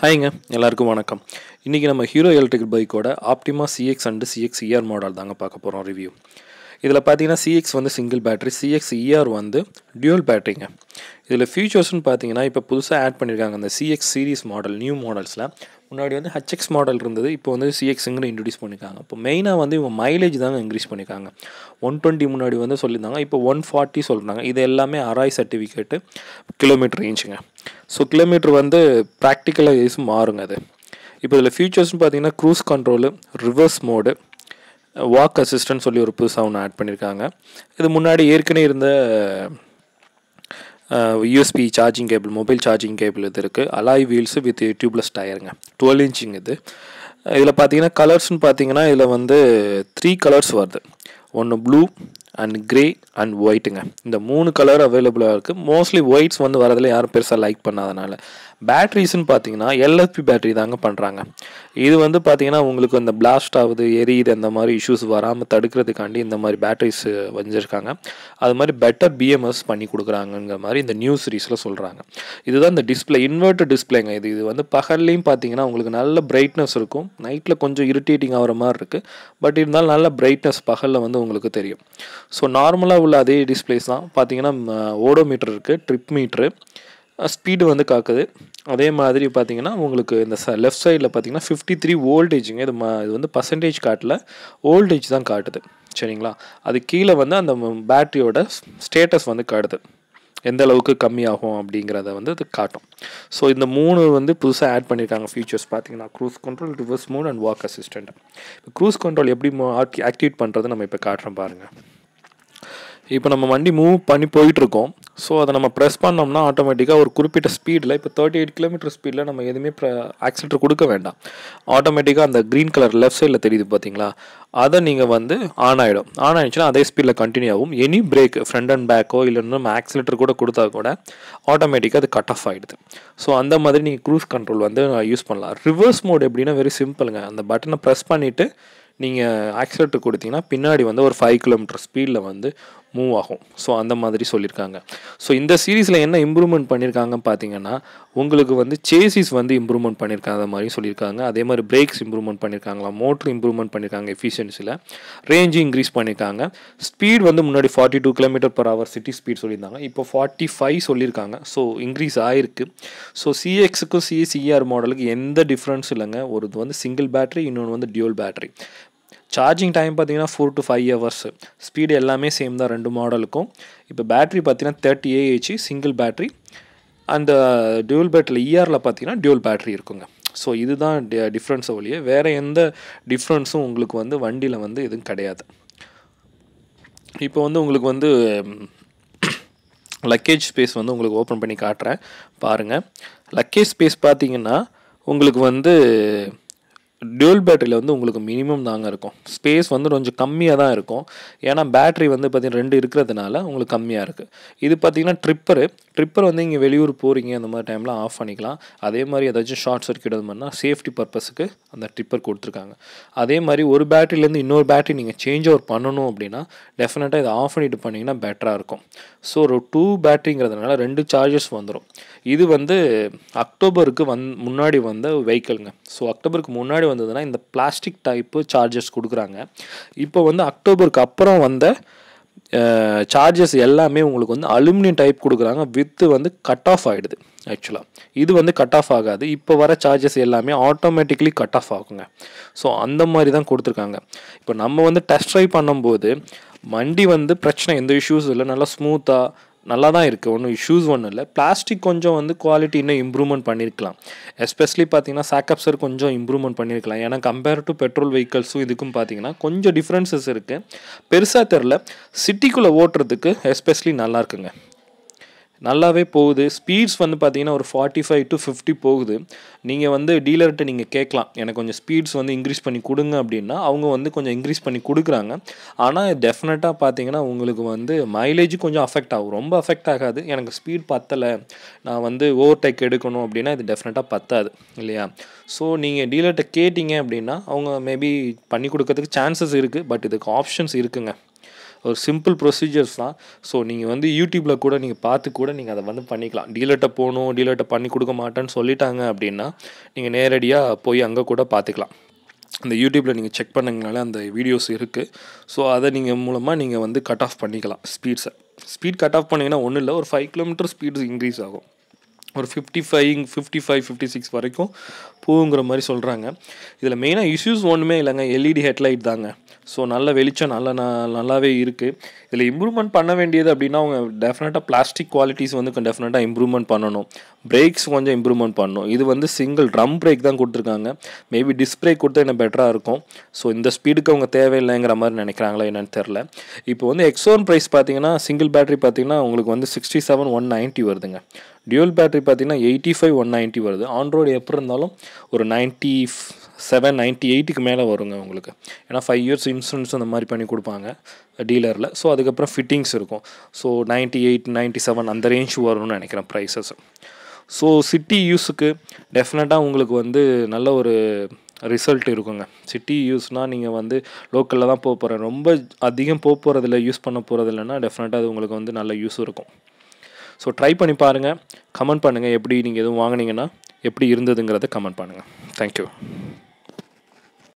ஹாய்ங்க எல்லாருக்கும் வணக்கம். இன்றைக்கி நம்ம ஹீரோ எலக்ட்ரிக்கல் பைக்கோட Optima CX and CX ER model தாங்க பார்க்க போகிறோம் ரிவ்யூ. இதில் பார்த்தீங்கன்னா சிஎக்ஸ் வந்து சிங்கிள் பேட்டரி, சிஎக்ஸ் இஆர் வந்து டியூல் பேட்டரிங்க. இதில் ஃபியூச்சர்ஸ்னு பார்த்தீங்கன்னா இப்போ புதுசாக ஆட் பண்ணியிருக்காங்க அந்த சிஎக்ஸ் சீரிஸ் மாடல் நியூ மாடல்ஸில். முன்னாடி வந்து ஹச்எக்ஸ் மாடல் இருந்தது, இப்போ வந்து சிஎக்ஸுங்கன்னு இன்ட்ரடியூஸ் பண்ணியிருக்காங்க. இப்போ மெயினாக வந்து இவங்க மைலேஜ் தாங்க இன்க்ரீஸ் பண்ணியிருக்காங்க. 120 முன்னாடி வந்து சொல்லியிருந்தாங்க, இப்போ 140 சொல்கிறாங்க. இது எல்லாமே அராய் சர்டிஃபிகேட்டு கிலோமீட்டர் ரேஞ்சுங்க. ஸோ கிலோமீட்டர் வந்து ப்ராக்டிக்கலாக யூஸ் மாறுங்க அது. இப்போ இதில் ஃபியூச்சர்ஸ்னு பார்த்தீங்கன்னா cruise control, reverse mode, walk assistant சொல்லி ஒரு புதுசாக ஒன்று ஆட் பண்ணியிருக்காங்க. இது முன்னாடி ஏற்கனவே இருந்த USB charging cable, mobile charging cable இது இருக்குது. அலாய் வீல்ஸு வித் டியூப்லெஸ் டயருங்க, 12 இன்ச்சிங் இது. இதில் பார்த்தீங்கன்னா கலர்ஸ்னு பார்த்தீங்கன்னா இதில் வந்து 3 கலர்ஸ் வருது. ஒன்று ப்ளூ அண்ட் க்ரே அண்ட் ஒயிட்டுங்க. இந்த 3 கலர் அவைலபிளாக இருக்குது. மோஸ்ட்லி ஒயிட்ஸ் வந்து வரதில் யாரும் பெருசாக லைக் பண்ணாதனால. பேட்ரிஸ்ன்னு பார்த்தீங்கன்னா எல்எஃப்பி பேட்ரி தாங்க பண்ணுறாங்க. இது வந்து பார்த்தீங்கன்னா உங்களுக்கு அந்த பிளாஸ்ட் ஆகுது, எரியுது, அந்த மாதிரி இஷ்யூஸ் வராமல் தடுக்கிறதுக்காண்டி இந்த மாதிரி பேட்ரிஸ் வஞ்சிருக்காங்க. அது மாதிரி பெட்டர் பிஎம்எஸ் பண்ணி கொடுக்குறாங்கங்கிற மாதிரி இந்த நியூ சீரீஸில் சொல்கிறாங்க. இதுதான் இந்த டிஸ்பிளே, இன்வெர்ட்டர் டிஸ்பிளேங்க. இது வந்து பகல்லையும் பார்த்தீங்கன்னா உங்களுக்கு நல்ல பிரைட்னஸ் இருக்கும், நைட்டில் கொஞ்சம் இரிட்டேட்டிங் ஆகிற மாதிரி இருக்குது. பட் இருந்தாலும் நல்ல பிரைட்னஸ் பகலில் வந்து உங்களுக்கு தெரியும். ஸோ நார்மலாக உள்ள அதே டிஸ்பிளேஸ் தான். பார்த்தீங்கன்னா ஓடோமீட்டர் இருக்குது, ட்ரிப் மீட்ரு, ஸ்பீடு வந்து காக்குது. அதே மாதிரி பார்த்தீங்கன்னா உங்களுக்கு இந்த லெஃப்ட் சைடில் பார்த்தீங்கன்னா 53 வோல்டேஜுங்க. இது வந்து பர்சன்டேஜ் காட்டல, வோல்டேஜ் தான் காட்டுது, சரிங்களா. அது கீழே வந்து அந்த பேட்டரியோட ஸ்டேட்டஸ் வந்து காட்டுது, எந்த அளவுக்கு கம்மியாகும் அப்படிங்கிறத வந்து அது காட்டும். ஸோ இந்த 3 வந்து புதுசாக ஆட் பண்ணியிருக்காங்க ஃபீச்சர்ஸ். பார்த்தீங்கன்னா cruise control, reverse mode and walk assistant. Cruise control எப்படி ஆக்டிவேட் பண்ணுறது நம்ம இப்போ காட்டுறோம் பாருங்கள். இப்போ நம்ம வண்டி மூவ் பண்ணி போயிட்டுருக்கோம். ஸோ அதை நம்ம ப்ரெஸ் பண்ணோம்னா ஆட்டோமேட்டிக்காக ஒரு குறிப்பிட்ட ஸ்பீடில், இப்போ 38 கிலோமீட்டர் ஸ்பீடில் நம்ம எதுவுமே ஆக்சிலேட்டர் கொடுக்க வேண்டாம். ஆட்டோமேட்டிக்காக அந்த க்ரீன் கலர் லெஃப்ட் சைடில் தெரியுது பார்த்தீங்களா, அதை நீங்கள் வந்து ஆன் ஆகிடும். ஆன் ஆகிடுச்சுன்னா அதே ஸ்பீடில் கண்டினியூ ஆகும். எனி பிரேக் ஃப்ரண்ட் அண்ட் பேக்கோ இல்லைன்னா நம்ம ஆக்சிலேட்டர் கூட கொடுத்தா கூட ஆட்டோமேட்டிக்காக அது கட் ஆஃப் ஆகிடுது. ஸோ அந்த மாதிரி நீங்கள் க்ரூஸ் கண்ட்ரோல் வந்து யூஸ் பண்ணலாம். ரிவர்ஸ் மோட் எப்படின்னா வெரி சிம்பிளுங்க. அந்த பட்டனை ப்ரெஸ் பண்ணிவிட்டு நீங்கள் ஆக்சிலேட்டர் கொடுத்தீங்கன்னா பின்னாடி வந்து ஒரு 5 கிலோமீட்டர் ஸ்பீடில் வந்து மூவ் ஆகும். ஸோ அந்த மாதிரி சொல்லியிருக்காங்க. ஸோ இந்த சீரீஸில் என்ன இம்ப்ரூவ்மெண்ட் பண்ணியிருக்காங்கன்னு பார்த்தீங்கன்னா உங்களுக்கு வந்து சேசிஸ் வந்து இம்ப்ரூவ்மெண்ட் பண்ணியிருக்காங்க, அந்த மாதிரி சொல்லியிருக்காங்க. அதே மாதிரி பிரேக்ஸ் இம்ப்ரூவ்மெண்ட் பண்ணியிருக்காங்களா, மோட்ரு இம்ப்ரூவ்மெண்ட் பண்ணியிருக்காங்க, எஃபிஷியன்சியில் ரேஞ்சு இன்க்ரீஸ் பண்ணியிருக்காங்க. ஸ்பீட் வந்து முன்னாடி 42 km/h சிட்டி ஸ்பீட் சொல்லியிருந்தாங்க, இப்போ 45 சொல்லியிருக்காங்க. ஸோ இன்க்ரீஸ் ஆகிருக்கு. ஸோ சிஎக்ஸுக்கும் சிஎஸ்இஆர் மாடலுக்கு எந்த டிஃப்ரென்ஸ் இல்லைங்க. ஒரு இது வந்து சிங்கிள் பேட்டரி, இன்னொன்று வந்து டியூல் பேட்டரி. சார்ஜிங் டைம் பார்த்தீங்கன்னா 4 to 5 hours. ஸ்பீடு எல்லாமே சேம் தான் ரெண்டு மாடலுக்கும். இப்போ பேட்ரி பார்த்தீங்கன்னா 30 AH சிங்கிள் பேட்ரி. அந்த டியூல் பேட்டரியில் இஆரில் பார்த்தீங்கன்னா டியூல் பேட்ரி இருக்குங்க. ஸோ இதுதான் டிஃப்ரென்ஸை ஒழிய வேறு எந்த டிஃப்ரென்ஸும் உங்களுக்கு வந்து வண்டியில் வந்து எதுவும் கிடையாது. இப்போ வந்து உங்களுக்கு வந்து லக்கேஜ் ஸ்பேஸ் வந்து உங்களுக்கு ஓப்பன் பண்ணி காட்டுறேன் பாருங்கள். லக்கேஜ் ஸ்பேஸ் பார்த்தீங்கன்னா உங்களுக்கு வந்து டியூல் பேட்டரியில் வந்து உங்களுக்கு மினிமம் தாங்க இருக்கும். ஸ்பேஸ் வந்து கொஞ்சம் கம்மியாக தான் இருக்கும். ஏன்னா பேட்ரி வந்து பார்த்திங்கன்னா 2 இருக்கிறதுனால உங்களுக்கு கம்மியாக இருக்குது. இது பார்த்திங்கன்னா ட்ரிப்பர் வந்து இங்கே வெளியூர் போகிறீங்க அந்த மாதிரி டைமில் ஆஃப் பண்ணிக்கலாம். அதே மாதிரி ஏதாச்சும் ஷார்ட் சர்க்யூட் அது மாதிரினா சேஃப்டி பர்பஸுக்கு அந்த ட்ரிப்பர் கொடுத்துருக்காங்க. அதே மாதிரி ஒரு பேட்டரியிலேருந்து இன்னொரு பேட்டரி நீங்கள் சேஞ்ச் ஓவர் பண்ணணும் அப்படின்னா டெஃபினட்டாக இதை ஆஃப் பண்ணிட்டு பண்ணிங்கன்னா பெட்டராக இருக்கும். ஸோ ஒரு 2 பேட்டரிங்கிறதுனால 2 சார்ஜஸ் வந்துடும். இது வந்து அக்டோபருக்கு முன்னாடி வந்த வெஹிக்கிள்ங்க. ஸோ அக்டோபருக்கு முன்னாடி வந்ததுன்னா இந்த பிளாஸ்டிக் டைப்பு சார்ஜர்ஸ் கொடுக்குறாங்க. இப்போ வந்து அக்டோபருக்கு அப்புறம் வந்த சார்ஜஸ் எல்லாமே உங்களுக்கு வந்து அலுமினியம் டைப் கொடுக்குறாங்க. வித்து வந்து கட் ஆஃப் ஆகிடுது. ஆக்சுவலாக இது வந்து கட் ஆஃப் ஆகாது. இப்போ வர சார்ஜஸ் எல்லாமே ஆட்டோமேட்டிக்கலி கட் ஆஃப் ஆகுங்க. ஸோ அந்த மாதிரி தான் கொடுத்துருக்காங்க. இப்போ நம்ம வந்து டெஸ்ட் ட்ரைவ் பண்ணும்போது வண்டி வந்து பிரச்சனை, எந்த இஷ்யூஸும் இல்லை, நல்லா ஸ்மூத்தாக நல்லா தான் இருக்குது, ஒன்றும் இஷ்யூஸ் ஒன்றும் இல்லை. பிளாஸ்டிக் கொஞ்சம் வந்து குவாலிட்டி இன்னும் இம்ப்ரூவ்மெண்ட் பண்ணியிருக்கலாம். எஸ்பெஷலி பார்த்தீங்கன்னா சாக்கப்சர் கொஞ்சம் இம்ப்ரூவ்மெண்ட் பண்ணியிருக்கலாம். ஏன்னா கம்பேர் டு பெட்ரோல் வெஹிக்கல்ஸும் இதுக்கும் பார்த்தீங்கன்னா கொஞ்சம் டிஃப்ரென்சஸ் இருக்குது. பெருசாக தெரில. சிட்டிக்குள்ளே ஓட்டுறதுக்கு எஸ்பெஷலி நல்லா இருக்குங்க, நல்லாவே போகுது. ஸ்பீட்ஸ் வந்து பார்த்தீங்கன்னா ஒரு 45 to 50 போகுது. நீங்கள் வந்து டீலர்கிட்ட நீங்கள் கேட்கலாம், எனக்கு கொஞ்சம் ஸ்பீட்ஸ் வந்து இன்க்ரீஸ் பண்ணி கொடுங்க அப்படின்னா அவங்க வந்து கொஞ்சம் இன்க்ரீஸ் பண்ணி கொடுக்குறாங்க. ஆனால் டெஃபினட்டாக பார்த்தீங்கன்னா உங்களுக்கு வந்து மைலேஜ் கொஞ்சம் அஃபெக்ட் ஆகும். ரொம்ப அஃபெக்ட் ஆகாது. எனக்கு ஸ்பீட் பத்தலை, நான் வந்து ஓவர்டேக் எடுக்கணும் அப்படின்னா இது டெஃபினட்டாக பத்தாது இல்லையா. ஸோ நீங்கள் டீலர்கிட்ட கேட்டிங்க அப்படின்னா அவங்க மேபி பண்ணி கொடுக்கறதுக்கு சான்சஸ் இருக்குது. பட் இதுக்கு ஆப்ஷன்ஸ் இருக்குங்க. ஒரு சிம்பிள் ப்ரொசீஜர்ஸ் தான். ஸோ நீங்கள் வந்து யூடியூப்பில் கூட நீங்கள் பார்த்து கூட நீங்கள் அதை வந்து பண்ணிக்கலாம். டீலர்கிட்ட போகணும், டீலர்கிட்ட பண்ணி கொடுக்க மாட்டேன்னு சொல்லிட்டாங்க அப்படின்னா நீங்கள் நேரடியாக போய் அங்கே கூட பார்த்துக்கலாம். அந்த யூடியூப்பில் நீங்கள் செக் பண்ணிங்கனாலே அந்த வீடியோஸ் இருக்குது. ஸோ அதை நீங்கள் மூலமாக நீங்கள் வந்து கட் ஆஃப் பண்ணிக்கலாம் ஸ்பீட் கட் ஆஃப் பண்ணிங்கன்னா ஒன்றும் இல்லை, ஒரு 5 கிலோமீட்டர் ஸ்பீட்ஸ் இன்க்ரீஸ் ஆகும். ஒரு 55 வரைக்கும் போகுங்கிற மாதிரி சொல்கிறாங்க. இதில் மெயினாக இஷ்யூஸ் ஒன்றுமே இல்லைங்க, எல்இடி ஹெட்லைட் தாங்க. ஸோ நல்ல வெளிச்சம் நல்லாவே இருக்குது. இதில் இம்ப்ரூவ்மெண்ட் பண்ண வேண்டியது அப்படின்னா அவங்க டெஃபினட்டாக பிளாஸ்டிக் குவாலிட்டிஸ் வந்து டெஃபினட்டாக இம்ப்ரூவ்மெண்ட் பண்ணணும். பிரேக்ஸ் கொஞ்சம் இம்ப்ரூவ்மெண்ட் பண்ணணும். இது வந்து சிங்கிள் ட்ரம் பிரேக் தான் கொடுத்துருக்காங்க. மேபி டிஸ்க் பிரேக் கொடுத்தா இன்னும் பெட்டராக இருக்கும். ஸோ இந்த ஸ்பீடுக்கு அவங்க தேவையில்லைங்கிற மாதிரி நினைக்கிறாங்களா என்னன்னு தெரில. இப்போ வந்து X1 ப்ரைஸ் பார்த்தீங்கன்னா சிங்கிள் பேட்டரி பார்த்தீங்கன்னா உங்களுக்கு வந்து 67,190 வருதுங்க. டியூவல் பேட்டரி பார்த்தீங்கன்னா 85,190 வருது. ஆண்ட்ராய்டு எப்படி இருந்தாலும் ஒரு 97-98க்கு மேலே வருங்க உங்களுக்கு. ஏன்னா 5 years இன்சூரன்ஸ் அந்த மாதிரி பண்ணி கொடுப்பாங்க டீலரில். ஸோ அதுக்கப்புறம் ஃபிட்டிங்ஸ் இருக்கும். ஸோ 98-97 அந்த ரேஞ்ச் வரும்னு நினைக்கிறேன் ப்ரைஸஸ். ஸோ சிட்டி யூஸுக்கு டெஃபினட்டாக உங்களுக்கு வந்து நல்ல ஒரு ரிசல்ட் இருக்குங்க. சிட்டி யூஸ்னால் நீங்கள் வந்து லோக்கலில் தான் போக போகிறேன், ரொம்ப அதிகம் போக போகிறதில்ல, யூஸ் பண்ண போகிறதில்லன்னா டெஃபினட்டாக அது உங்களுக்கு வந்து நல்ல யூஸ் இருக்கும். ஸோ ட்ரை பண்ணி பாருங்கள், கமெண்ட் பண்ணுங்கள். எப்படி நீங்கள் எதுவும் வாங்கினீங்கன்னா எப்படி இருந்ததுங்கிறத கமெண்ட் பண்ணுங்கள். தேங்க்யூ.